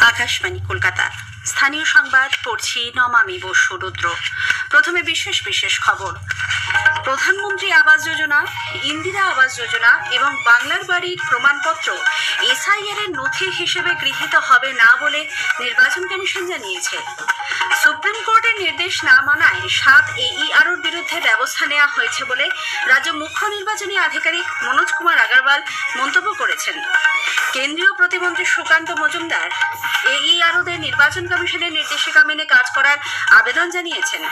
আকাশবাণী কলকাতা। স্থানীয় সংবাদ পড়ছি নমামি বসু রুদ্র। প্রথমে বিশেষ বিশেষ খবর। প্রধানমন্ত্রী আবাস যোজনা, ইন্দিরা আবাস যোজনা এবং বাংলার বাড়ির প্রমাণপত্র এসআইআর এর নথি হিসেবে গৃহীত হবে না বলে নির্বাচন কমিশন জানিয়েছে। সুপ্রিম কোর্টের নির্দেশ না মানায় 7 AEROর বিরুদ্ধে ব্যবস্থা নেওয়া হয়েছে বলে রাজ্য মুখ্য নির্বাচনী আধিকারিক মনোজ কুমার আগরওয়াল মন্তব্য করেছেন। কেন্দ্রীয় প্রতিমন্ত্রী সুকান্ত মজুমদার AEROদের নির্বাচন কমিশনের নির্দেশিকা মেনে কাজ করার আবেদন জানিয়েছেন।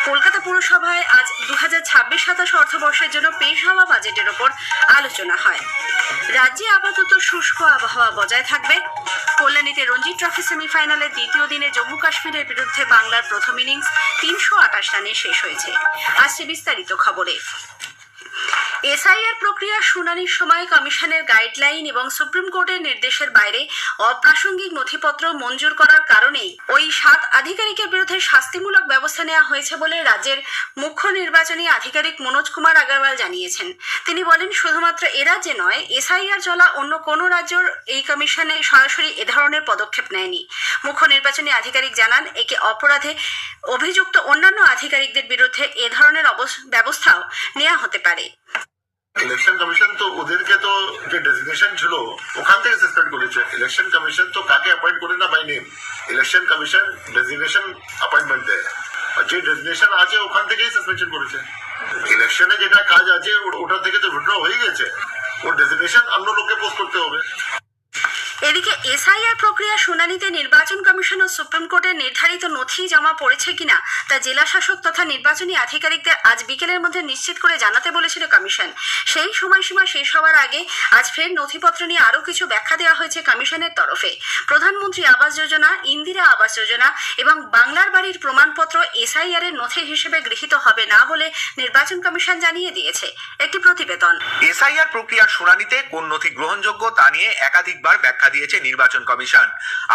কলকাতা পুরসভায় আজ 2026-27 অর্থবর্ষের জন্য পেশ হওয়া বাজেটের ওপর আলোচনা হয়। রাজ্যে আপাতত শুষ্ক আবহাওয়া বজায় থাকবে। কল্যাণীতে রঞ্জি ট্রফি সেমিফাইনালের দ্বিতীয় দিনে জম্মু কাশ্মীরের বিরুদ্ধে বাংলার প্রথম ইনিংস 328 রানে শেষ হয়েছে। আসছে বিস্তারিত খবরে। এসআইআর প্রক্রিয়ার শুনানির সময় কমিশনের গাইডলাইন এবং সুপ্রিম কোর্টের নির্দেশের বাইরে অপ্রাসঙ্গিক নথিপত্র মঞ্জুর করার কারণেই ওই 7 আধিকারিকের বিরুদ্ধে শাস্তিমূলক ব্যবস্থা নেওয়া হয়েছে বলে রাজ্যের মুখ্য নির্বাচনী আধিকারিক মনোজ কুমার আগরওয়াল জানিয়েছেন। তিনি বলেন, শুধুমাত্র এ রাজ্যে নয়, এসআইআর চলা অন্য কোনো রাজ্যের এই কমিশনে সরাসরি এ ধরনের পদক্ষেপ নেয়নি। মুখ্য নির্বাচনী আধিকারিক জানান, একে অপরাধে অভিযুক্ত অন্যান্য আধিকারিকদের বিরুদ্ধে এ ধরনের ব্যবস্থাও নেওয়া হতে পারে। ইলেকশন কমিশন তো ওদেরকে তো যে ডেজিগনেশন ছিল ওখান থেকে সাসপেন্ড করেছে। ইলেকশন কমিশন তো কাকে অ্যাপয়েন্ট করে না by name, election commission designation appointment দেয়, আর যে ডেজিগনেশন আছে ওখান থেকেই সাসপেনশন করেছে। ইলেকশনে যেটা কাজ আছে ওটা থেকে তো উইথড্র হয়ে গেছে, ওর ডেজিগনেশন অন্য লোককে পোস্ট করতে হবে। এদিকে এসআইআর প্রক্রিয়া শুনানিতে নির্বাচন কমিশন ও সুপ্রিম কোর্টের নির্ধারিত নথি জমা পড়েছে কিনা তা জেলা শাসক তথা নির্বাচনী আধিকারিকদের আজ বিকেলের মধ্যে নিশ্চিত করে জানাতে বলেছিল কমিশন। সেই সময়সীমা শেষ হওয়ার আগে আজ ফের নথিপত্র নিয়ে আরও কিছু ব্যাখ্যা দেওয়া হয়েছে কমিশনের তরফে। প্রধানমন্ত্রী আবাস যোজনা, ইন্দিরা আবাস যোজনা এবং বাংলার বাড়ির প্রমাণপত্র এসআইআর এর নথি হিসেবে গৃহীত হবে না বলে নির্বাচন কমিশন জানিয়ে দিয়েছে। একটি প্রতিবেদন। এসআইআর প্রক্রিয়ার শুনানিতে কোন নথি গ্রহণযোগ্য তা নিয়ে একাধিকবার ব্যাখ্যা দিয়েছে নির্বাচন কমিশন।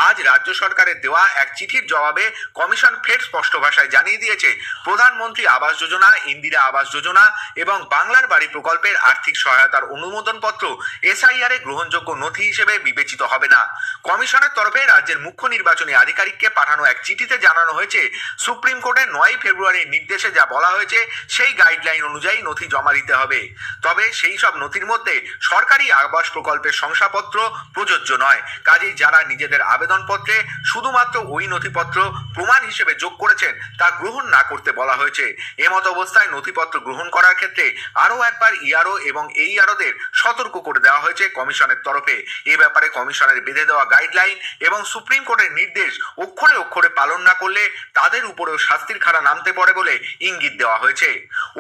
আজ রাজ্য সরকারের দেওয়া এক চিঠির জবাবে কমিশন ফের স্পষ্ট ভাষায় জানিয়ে দিয়েছে, প্রধানমন্ত্রী আবাস যোজনা, ইন্দিরা আবাস যোজনা এবং বাংলার বাড়ি প্রকল্পের আর্থিক সহায়তার অনুমোদনপত্র এসআইআর এ গ্রহণযোগ্য নথি হিসেবে বিবেচিত হবে না। কমিশনের তরফে রাজ্যের মুখ্য নির্বাচনী আধিকারিককে পাঠানো এক চিঠিতে জানানো হয়েছে, সুপ্রিম কোর্টের 9 ফেব্রুয়ারির নির্দেশে যা বলা হয়েছে সেই গাইডলাইন অনুযায়ী নথি জমা দিতে হবে। তবে সেই সব নথির মধ্যে সরকারি আবাস প্রকল্পের শংসাপত্র প্রযোজ্য নয়। কাজেই যারা নিজেদের আবেদনপত্রে শুধুমাত্র ওই নথিপত্র প্রমাণ হিসেবে যোগ করেছেন তা গ্রহণ না করতে বলা হয়েছে। এমত অবস্থায় নথিপত্র গ্রহণ করার ক্ষেত্রে আরও একবার ইআরও এবং AEROদের সতর্ক করে দেওয়া হয়েছে কমিশনের তরফে। এ ব্যাপারে কমিশনের বেঁধে দেওয়া গাইডলাইন এবং সুপ্রিম কোর্টের নির্দেশ অক্ষরে অক্ষরে পালন না করলে তাদের উপরেও শাস্তির খাড়া নামতে পারে বলে ইঙ্গিত দেওয়া হয়েছে।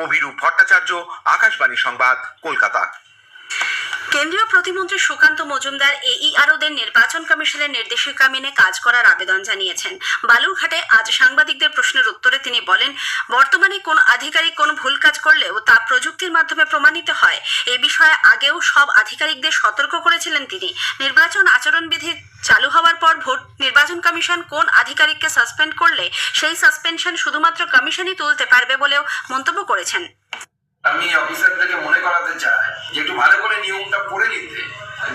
অভিরূপ ভট্টাচার্য, আকাশবাণী সংবাদ, কলকাতা। কেন্দ্রীয় প্রতিমন্ত্রী সুকান্ত মজুমদার AEROদের নির্বাচন কমিশনের নির্দেশিকা মেনে কাজ করার আবেদন জানিয়েছেন। বালুরঘাটে আজ সাংবাদিকদের প্রশ্নের উত্তরে তিনি বলেন, বর্তমানে কোন আধিকারিক কোন ভুল কাজ করলেও তা প্রযুক্তির মাধ্যমে প্রমাণিত হয়। এ বিষয়ে আগেও সব আধিকারিকদের সতর্ক করেছিলেন তিনি। নির্বাচন আচরণবিধি চালু হওয়ার পর নির্বাচন কমিশন কোন আধিকারিককে সাসপেন্ড করলে সেই সাসপেনশন শুধুমাত্র কমিশনই তুলতে পারবে বলেও মন্তব্য করেছেন। আমি অফিসারদেরকে মনে করাতে চাই যে একটু ভালো করে নিয়মটা পড়ে নিতে,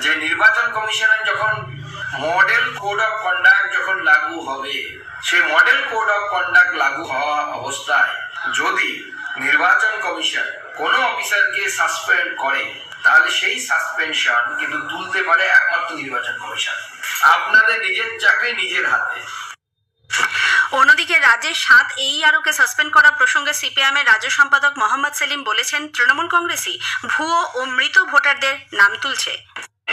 যে নির্বাচন কমিশনের যখন মডেল কোড অফ কন্ডাক্ট যখন লাগু হবে, সেই মডেল কোড অফ কন্ডাক্ট লাগু হওয়া অবস্থায় যদি নির্বাচন কমিশন কোনো অফিসারকে সাসপেন্ড করে তাহলে সেই সাসপেনশন কিন্তু তুলতে পারে একমাত্র নির্বাচন কমিশন। আপনাদের নিজের চাকরি নিজের হাতে। অন্যদিকে রাজ্যের 7 AEROকে সাসপেন্ড করা প্রসঙ্গে CPIM এর রাজ্য সম্পাদক মোহাম্মদ সেলিম বলেছেন, তৃণমূল কংগ্রেসই ভুয়ো ও মৃত ভোটারদের নাম তুলছে।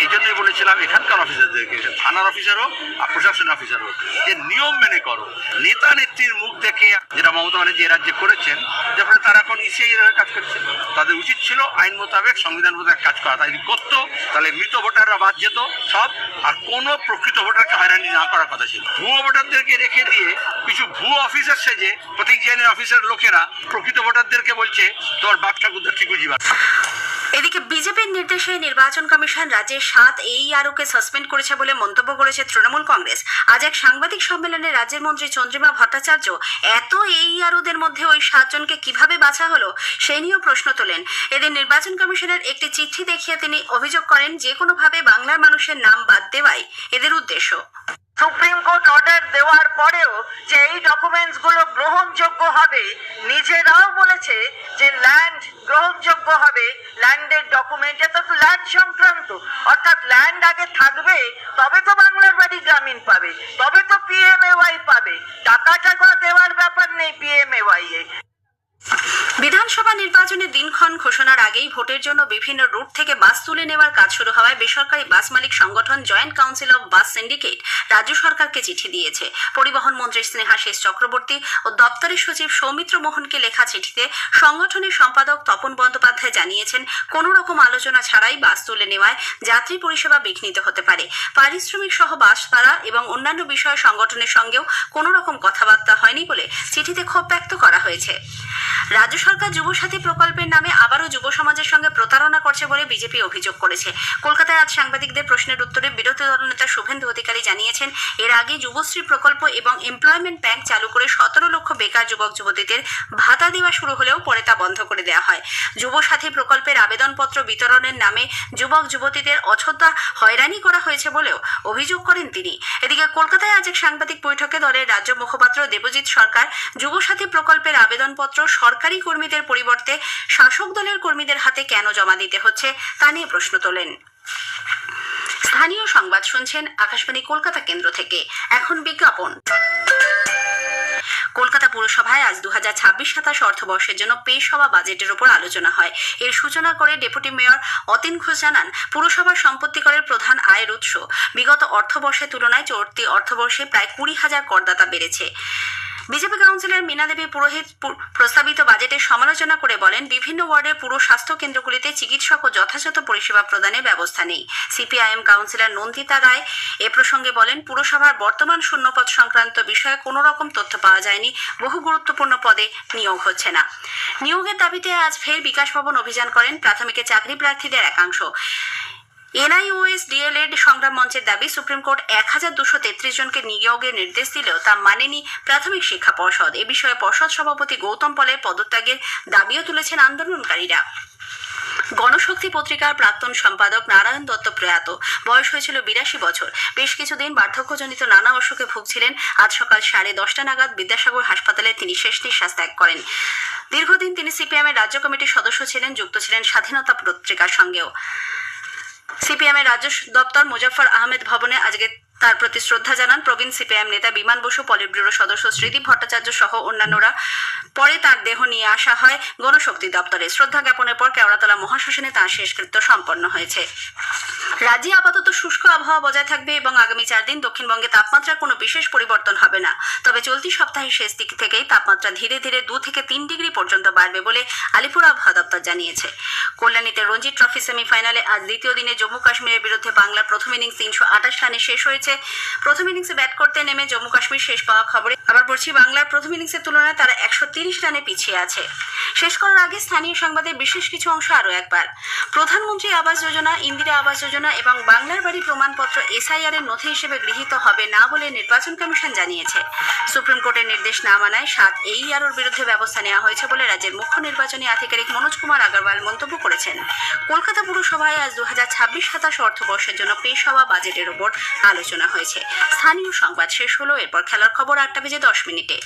এই জন্যই বলেছিলাম এখানকার অফিসারদেরকে, থানার অফিসার হোক আর প্রশাসন অফিসার হোক, যে নিয়ম মেনে করো। নেতা নেত্রীর মুখ দেখে যেটা মমতা ব্যানার্জি রাজ্যে করেছেন, যার তারা এখন ইসিআই কাজ করছে। তাদের উচিত ছিল আইন মোতাবেক, সংবিধান মোতাবেক কাজ করা। তাই করতো তাহলে মৃত ভোটাররা বাদ যেত সব, আর কোনো প্রকৃত ভোটারকে হয়রানি না করার কথা ছিল। ভুয়ো ভোটারদেরকে রেখে দিয়ে কিছু ভুয়ো অফিসার সেজে প্রতীক জেনের অফিসার লোকেরা প্রকৃত ভোটারদেরকে বলছে তোর বাপ ঠাকুরদের ঠিক বুঝিবা। এদিকে বিজেপির নির্দেশে নির্বাচন কমিশন রাজ্যের 7 AEROকে সাসপেন্ড করেছে বলে মন্তব্য করেছে তৃণমূল কংগ্রেস। আজ এক সাংবাদিক সম্মেলনে রাজ্যের মন্ত্রী চন্দ্রিমা ভট্টাচার্য এত AEROদের মধ্যে ওই 7 জনকে কিভাবে বাছা হলো সেই নিয়েও প্রশ্ন তোলেন। এদের নির্বাচন কমিশনের একটি চিঠি দেখিয়ে তিনি অভিযোগ করেন, যে কোনোভাবে বাংলার মানুষের নাম বাদ দেওয়াই এদের উদ্দেশ্য। সুপ্রিম কোর্ট অর্ডার দেওয়ার পরেও যে এই ডকুমেন্টসগুলো গ্রহণযোগ্য হবে, নিজেরাও বলেছে যে ল্যান্ড গ্রহণযোগ্য হবে, ল্যান্ডের ডকুমেন্ট, এটা তো ল্যান্ড সংক্রান্ত, অর্থাৎ ল্যান্ড আগে থাকবে তবে তো বাংলার বাড়ি গ্রামীণ পাবে, তবে তো পিএমএওয়াই পাবে, টাকা দেওয়ার ব্যাপার নেই পিএমএওয়াই এ। বিধানসভা নির্বাচনের দিনক্ষণ ঘোষণার আগেই ভোটের জন্য বিভিন্ন রুট থেকে বাস তুলে নেওয়ার কাজ শুরু হওয়ায় বেসরকারি বাস মালিক সংগঠন joint council of bus syndicate রাজ্য সরকারকে চিঠি দিয়েছে। পরিবহন মন্ত্রী স্নেহাশিস চক্রবর্তী ও দপ্তরের সচিব সৌমিত্র মোহনকে লেখা চিঠিতে সংগঠনের সম্পাদক তপন বন্দ্যোপাধ্যায় জানিয়েছেন, কোনো রকম আলোচনা ছাড়াই বাস তুলে নেওয়ায় যাত্রী পরিষেবা বিঘ্নিত হতে পারে। পারিশ্রমিক সহ বাস ভাড়া এবং অন্যান্য বিষয়ে সংগঠনের সঙ্গেও কোনো রকম কথাবার্তা হয়নি বলে চিঠিতে ক্ষোভ ব্যক্ত করা হয়েছে। রাজ্য সরকার যুবসাথী প্রকল্পের নামে আবারও যুব সমাজের সঙ্গে প্রতারণা করছে বলে বিজেপি অভিযোগ করেছে। কলকাতায় আজ সাংবাদিকদের প্রশ্নের উত্তরে বিরোধী দলনেতা শুভেন্দু অধিকারী জানিয়েছেন, এর আগে যুবশ্রী প্রকল্প এবং এমপ্লয়মেন্ট ব্যাংক চালু করে 17 লক্ষ বেকার যুবক যুবতীদের ভাতা দেওয়া শুরু হলেও পরে তা বন্ধ করে দেওয়া হয়। যুবসাথী প্রকল্পের আবেদনপত্র বিতরণের নামে যুবক যুবতীদের অযথা হয়রানি করা হয়েছে বলেও অভিযোগ করেন তিনি। এদিকে কলকাতায় আজ এক সাংবাদিক বৈঠকে দলের রাজ্য মুখপাত্র দেবজিৎ সরকার যুবসাথী প্রকল্পের আবেদনপত্র সরকারি কর্মীদের পরিবর্তে শাসক দলের কর্মীদের হাতে কেন জমা দিতে হচ্ছে তা নিয়ে প্রশ্ন তোলেন। স্থানীয় সংবাদ শুনছেন আকাশবাণী কলকাতা কেন্দ্র থেকে। এখন বিজ্ঞাপন। কলকাতা পুরসভায় আজ 2026-27 অর্থবর্ষের জন্য পেশ হওয়া বাজেটের উপর আলোচনা হয়। এর সূচনা করে ডেপুটি মেয়র অতীন ঘোষ জানান, পুরসভার সম্পত্তি করের প্রধান আয়ের উৎস বিগত অর্থবর্ষের তুলনায় চলতি অর্থবর্ষে প্রায় 20,000 করদাতা বেড়েছে। বিজেপি কাউন্সিলর মীনা দেবী পুরোহিত প্রস্তাবিত বাজেটের সমালোচনা করে বলেন, বিভিন্ন ওয়ার্ডের পুরো স্বাস্থ্য কেন্দ্রগুলিতে চিকিৎসক ও যথাযথ পরিষেবা প্রদানের ব্যবস্থা নেই। সিপিআইএম কাউন্সিলর নন্দিতা রায় এ প্রসঙ্গে বলেন, পুরসভার বর্তমান শূন্যপদ সংক্রান্ত বিষয়ে কোনো রকম তথ্য পাওয়া যায়নি, বহু গুরুত্বপূর্ণ পদে নিয়োগ হচ্ছে না। নিয়োগের দাবিতে আজ ফের বিকাশ ভবন অভিযান করেন প্রাথমিকে চাকরি প্রার্থীদের একাংশ। এনআইওএস ডিএলএড সংগ্রাম মঞ্চের দাবি, সুপ্রিম কোর্ট 1233 জনকে নিয়োগের নির্দেশ দিলেও তা মানেনি প্রাথমিক শিক্ষা পর্ষদ। এ বিষয়ে পর্ষদ সভাপতি গৌতম পলের পদত্যাগের দাবিও তুলেছেন আন্দোলনকারীরা। গণশক্তি পত্রিকার প্রাক্তন সম্পাদক নারায়ণ দত্ত প্রয়াত, বয়স হয়েছিল 82 বছর। বেশ কিছুদিন বার্ধক্যজনিত নানা অসুখে ভুগছিলেন। আজ সকাল 10:30 নাগাদ বিদ্যাসাগর হাসপাতালে তিনি শেষ নিঃশ্বাস ত্যাগ করেন। দীর্ঘদিন তিনি সিপিএমের রাজ্য কমিটির সদস্য ছিলেন, যুক্ত ছিলেন স্বাধীনতা পত্রিকার সঙ্গেও। সিপিএমের রাজ্য দপ্তর মুজাফফর আহমেদ ভবনে আজকে তার প্রতি শ্রদ্ধা জানান প্রবীণ সিপিএম নেতা বিমান বসু, পলিট ব্যুরো সদস্য শ্রীদীপ ভট্টাচার্য সহ অন্যান্যরা। পরে তার দেহ নিয়ে আসা হয় গণশক্তি দপ্তরে। শ্রদ্ধা জ্ঞাপনের পর কেওড়াতলা মহাশ্মশানে তাঁর শেষকৃত্য সম্পন্ন হয়েছে। রাজ্যে আপাতত শুষ্ক আবহাওয়া বজায় থাকবে এবং আগামী 4 দিন দক্ষিণবঙ্গে তাপমাত্রার কোনো বিশেষ পরিবর্তন হবে না। তবে চলতি সপ্তাহের শেষ দিক থেকেই তাপমাত্রা ধীরে ধীরে 2 থেকে 3 ডিগ্রি পর্যন্ত বাড়বে বলে আলিপুর আবহাওয়া দপ্তর জানিয়েছে। কল্যাণীতে রঞ্জি ট্রফি সেমিফাইনালে আজ দ্বিতীয় দিনে জম্মু কাশ্মীরের বিরুদ্ধে বাংলার প্রথম ইনিংস 328 রানে শেষ হয়েছে। প্রথম ইনিংসে ব্যাট করতে নেমে জম্মু কাশ্মীর শেষ পাওয়া খবরে আবার পড়ছি, বাংলার প্রথম ইনিংসের তুলনায় তারা 130 রানে পিছিয়ে আছে। শেষ করার আগে স্থানীয় সংবাদের বিশেষ কিছু অংশ আরও একবার। প্রধানমন্ত্রী আবাস যোজনা, ইন্দিরা আবাস যোজনা এবং বাংলার বাড়ি প্রমাণপত্র এসআইআর এর নথি হিসেবে গৃহীত হবে না বলে নির্বাচন কমিশন জানিয়েছে। সুপ্রিম কোর্টের নির্দেশ না মানায় 7 AEROর বিরুদ্ধে ব্যবস্থা নেওয়া হয়েছে বলে রাজ্যের মুখ্য নির্বাচনী আধিকারিক মনোজ কুমার আগরওয়াল মন্তব্য করেছেন। কলকাতা পুরসভায় আজ 2026-27 অর্থবর্ষের জন্য পেশ হওয়া বাজেটের উপর আলোচনা হয়েছে। স্থানীয় সংবাদ শেষ হলো, এরপর খেলার খবর 8টা বেজে 10 মিনিটে।